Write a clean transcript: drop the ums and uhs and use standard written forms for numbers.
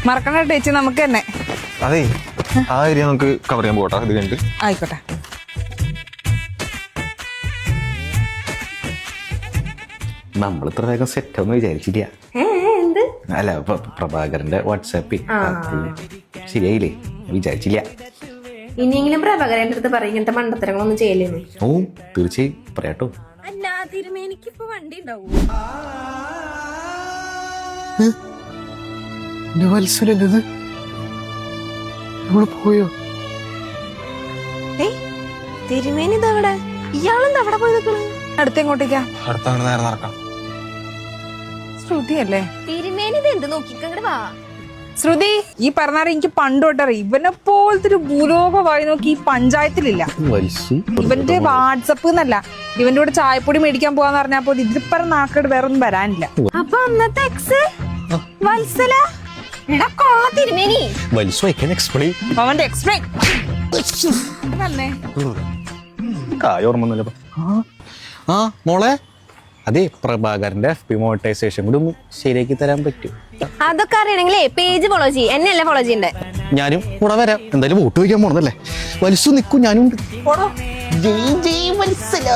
മറക്കണ ചേച്ചി നമുക്ക് തന്നെ. അതെ ആ ഏരിയ നമുക്ക് കവർ ചെയ്യാൻ പോകട്ടെ ഇത് കഴിഞ്ഞിട്ട്. ആയിക്കോട്ടെ. നമ്മൾ ഇത്ര വേഗം സെറ്റ് ഒന്നും വിചാരിച്ചില്ല. അല്ല പ്രഭാകരന്റെ വാട്സാപ്പ് ശരിയായില്ലേ? വിചാരിച്ചില്ല. ഇനിയെങ്കിലും പ്രഭാകരന്റെ അടുത്ത് പറയും ഇങ്ങനത്തെ മണ്ടത്തരങ്ങളൊന്നും ചെയ്യല്ലേ. ഓ തീർച്ചയായും പറയാട്ടോ. തിരുമേനിക്കിപ്പോ വണ്ടി ഉണ്ടാവും. വത്സലല്ലത് നമ്മള് പോയോ? തിരുമേനി ഇതവിടെ, ഇയാളെന്താ അവിടെ പോയി നിൽക്കണേ? അടുത്തെങ്ങോട്ടേക്കാ? അടുത്ത നേരെ നടക്കാം. ശ്രുതി അല്ലേ? തിരുമേനി ഇത് എന്ത് നോക്കിക്കങ്ങട് വാ. ശ്രുതി, ഈ പറഞ്ഞാൽ എനിക്ക് പണ്ട് തൊട്ടറി ഇവനെ പോലത്തെ ഒരു ഭൂലോകമായി നോക്കി ഈ പഞ്ചായത്തിലില്ല. ഇവന്റെ വാട്സപ്പ് എന്നല്ല, ഇവന്റെ കൂടെ ചായപ്പൊടി മേടിക്കാൻ പോവാന്ന് പറഞ്ഞപ്പോ ഇതിപ്പറ നാക്കോട് വേറെ ഒന്നും വരാനില്ല. അപ്പൊ അന്നത്തെ എക്സ് വത്സല തിരുമേനി അവന്റെ എക്സ്പ്ലെയിൻ കായോർമ്മൊന്നുമില്ല. ആ മോളെ, അതെ പ്രഭാകരന്റെ FB മോണിറ്റൈസേഷൻ കൂടി ഒന്ന് ശരിയാക്കി തരാൻ പറ്റും? അതൊക്കെ അറിയണെങ്കിലേ പേജ് ഫോളോ ചെയ്യ്, എന്നെയല്ല ഫോളോ ചെയ്യണ്ടേ. ഞാനും കൂടെ വരാം. എന്തായാലും വോട്ട് വയ്ക്കാൻ പോണതല്ലേ. വലിച്ചു നിൽക്കും ഞാനും. ജയ് ജയ് വത്സല.